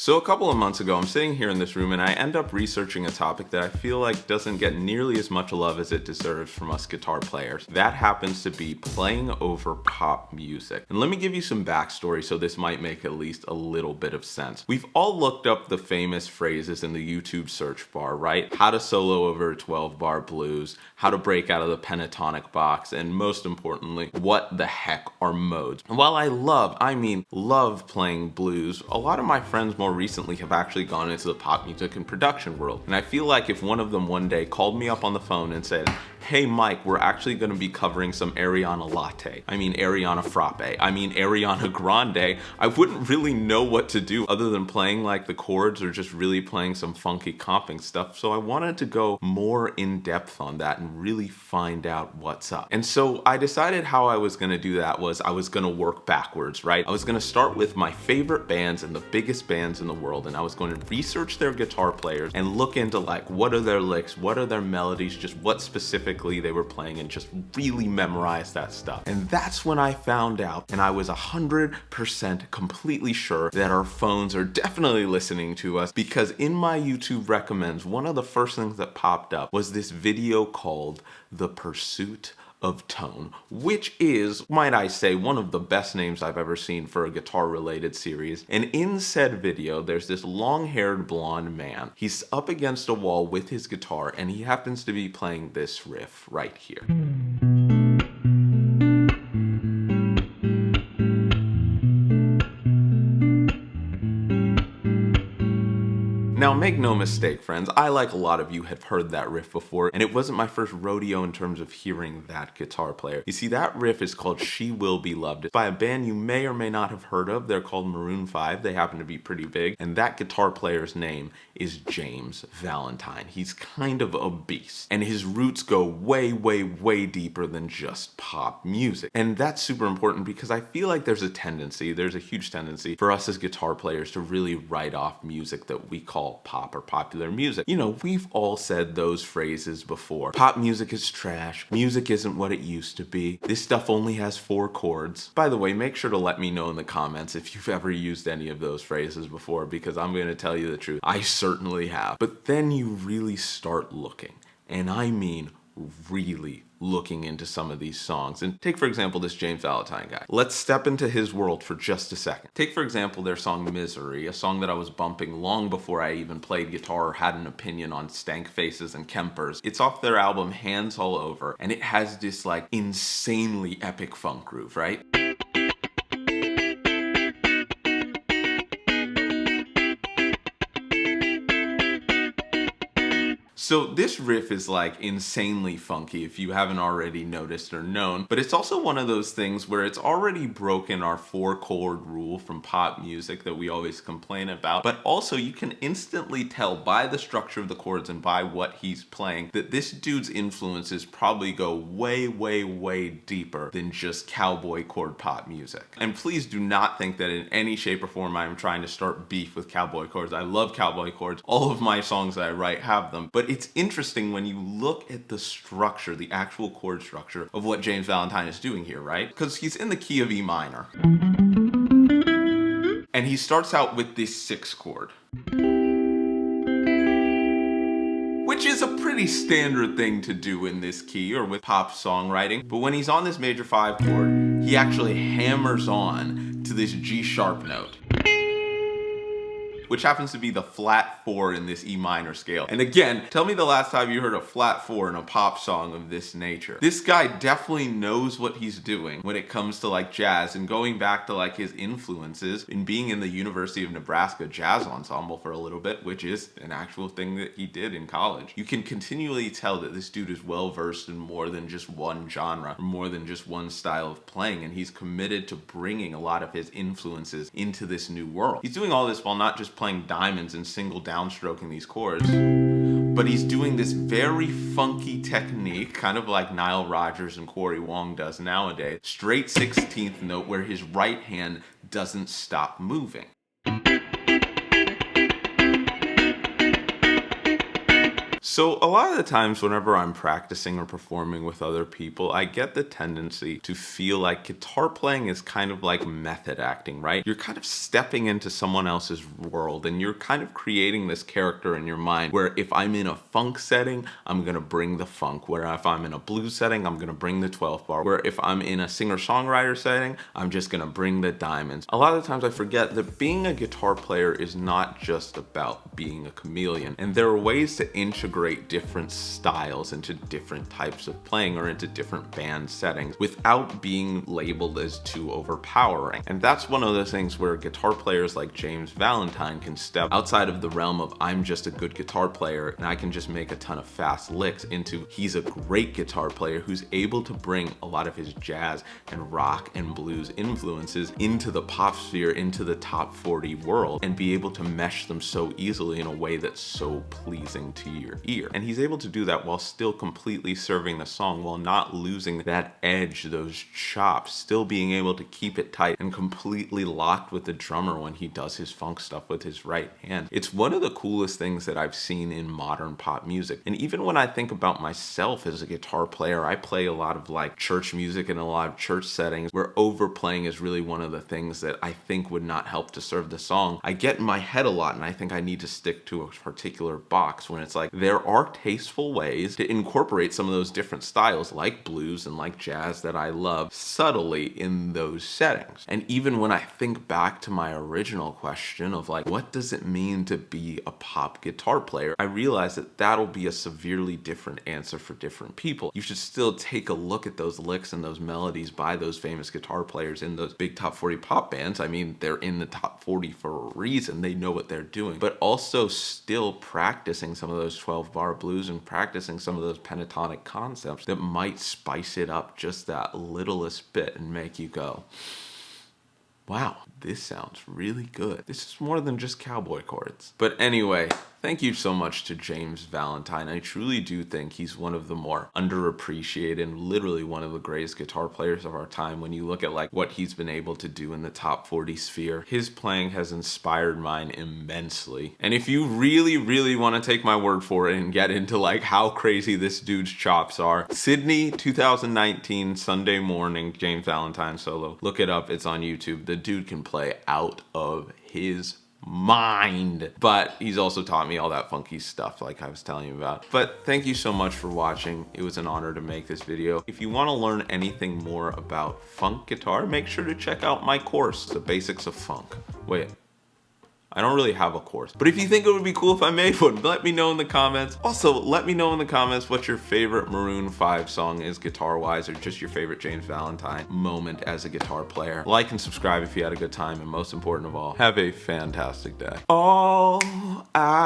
So a couple of months ago, I'm sitting here in this room and I end up researching a topic that I feel like doesn't get nearly as much love as it deserves from us guitar players. That happens to be playing over pop music. And let me give you some backstory so this might make at least a little bit of sense. We've all looked up the famous phrases in the YouTube search bar, right? How to solo over a 12-bar blues, how to break out of the pentatonic box, and most importantly, what the heck are modes? And while I love playing blues, a lot of my friends more recently have actually gone into the pop music and production world. And I feel like if one of them one day called me up on the phone and said, "Hey Mike, we're actually going to be covering some Ariana Latte. Ariana Frappe. Ariana Grande," I wouldn't really know what to do other than playing like the chords or just really playing some funky comping stuff. So I wanted to go more in depth on that and really find out what's up. And so I decided how I was going to do that was I was going to work backwards, right? I was going to start with my favorite bands and the biggest bands in the world, and I was going to research their guitar players and look into like what are their licks, what are their melodies, just what specifically they were playing, and just really memorize that stuff. And that's when I found out, and I was 100% completely sure that our phones are definitely listening to us, because in my YouTube recommends, one of the first things that popped up was this video called The Pursuit of Tone, which is, might I say, one of the best names I've ever seen for a guitar-related series. And in said video, there's this long-haired blonde man. He's up against a wall with his guitar, and he happens to be playing this riff right here. Now, make no mistake, friends, I, like a lot of you, have heard that riff before, and it wasn't my first rodeo in terms of hearing that guitar player. You see, that riff is called She Will Be Loved. It's by a band you may or may not have heard of. They're called Maroon 5. They happen to be pretty big, and that guitar player's name is James Valentine. He's kind of a beast, and his roots go way, way, way deeper than just pop music. And that's super important because I feel like there's a huge tendency for us as guitar players to really write off music that we call pop or popular music. You know, we've all said those phrases before. Pop music is trash. Music isn't what it used to be. This stuff only has 4 chords. By the way, make sure to let me know in the comments if you've ever used any of those phrases before, because I'm going to tell you the truth. I certainly have. But then you really start looking, and I mean really looking into some of these songs. And take, for example, this James Valentine guy. Let's step into his world for just a second. Take, for example, their song Misery, a song that I was bumping long before I even played guitar or had an opinion on stank faces and Kempers. It's off their album Hands All Over, and it has this like insanely epic funk groove, right? So this riff is like insanely funky if you haven't already noticed or known, but it's also one of those things where it's already broken our 4-chord rule from pop music that we always complain about, but also you can instantly tell by the structure of the chords and by what he's playing that this dude's influences probably go way, way, way deeper than just cowboy chord pop music. And please do not think that in any shape or form I'm trying to start beef with cowboy chords. I love cowboy chords. All of my songs that I write have them, but it's interesting when you look at the structure, the actual chord structure of what James Valentine is doing here, right? Because he's in the key of E minor. And he starts out with this 6th chord, which is a pretty standard thing to do in this key or with pop songwriting. But when he's on this major 5 chord, he actually hammers on to this G sharp note, which happens to be the flat 4 in this E minor scale. And again, tell me the last time you heard a flat 4 in a pop song of this nature. This guy definitely knows what he's doing when it comes to like jazz, and going back to like his influences in being in the University of Nebraska Jazz Ensemble for a little bit, which is an actual thing that he did in college. You can continually tell that this dude is well versed in more than just one genre, or more than just one style of playing, and he's committed to bringing a lot of his influences into this new world. He's doing all this while not just playing diamonds and single downstroking these chords, but he's doing this very funky technique, kind of like Nile Rodgers and Corey Wong does nowadays, straight 16th note where his right hand doesn't stop moving. So a lot of the times whenever I'm practicing or performing with other people, I get the tendency to feel like guitar playing is kind of like method acting, right? You're kind of stepping into someone else's world and you're kind of creating this character in your mind where if I'm in a funk setting, I'm gonna bring the funk. Where if I'm in a blues setting, I'm gonna bring the 12th bar. Where if I'm in a singer-songwriter setting, I'm just gonna bring the diamonds. A lot of the times I forget that being a guitar player is not just about being a chameleon. And there are ways to integrate different styles into different types of playing or into different band settings without being labeled as too overpowering. And that's one of the things where guitar players like James Valentine can step outside of the realm of I'm just a good guitar player and I can just make a ton of fast licks into he's a great guitar player who's able to bring a lot of his jazz and rock and blues influences into the pop sphere, into the top 40 world, and be able to mesh them so easily in a way that's so pleasing to your ear. And he's able to do that while still completely serving the song, while not losing that edge, those chops, still being able to keep it tight and completely locked with the drummer when he does his funk stuff with his right hand. It's one of the coolest things that I've seen in modern pop music. And even when I think about myself as a guitar player, I play a lot of like church music in a lot of church settings where overplaying is really one of the things that I think would not help to serve the song. I get in my head a lot and I think I need to stick to a particular box when it's like there are tasteful ways to incorporate some of those different styles like blues and like jazz that I love subtly in those settings. And even when I think back to my original question of like, what does it mean to be a pop guitar player? I realize that that'll be a severely different answer for different people. You should still take a look at those licks and those melodies by those famous guitar players in those big top 40 pop bands. I mean, they're in the top 40 for a reason. They know what they're doing, but also still practicing some of those 12 bar blues and practicing some of those pentatonic concepts that might spice it up just that littlest bit and make you go, wow, this sounds really good. This is more than just cowboy chords. But anyway, thank you so much to James Valentine. I truly do think he's one of the more underappreciated and literally one of the greatest guitar players of our time. When you look at like what he's been able to do in the top 40 sphere, his playing has inspired mine immensely. And if you really want to take my word for it and get into like how crazy this dude's chops are, Sydney 2019 Sunday morning James Valentine solo. Look it up, it's on YouTube. The dude can play out of his mind, but he's also taught me all that funky stuff like I was telling you about. But thank you so much for watching. It was an honor to make this video. If you want to learn anything more about funk guitar, make sure to check out my course, The Basics of Funk. Wait, I don't really have a course, but if you think it would be cool if I made one, let me know in the comments. Also, let me know in the comments what your favorite Maroon 5 song is guitar-wise, or just your favorite James Valentine moment as a guitar player. Like and subscribe if you had a good time, and most important of all, have a fantastic day. All I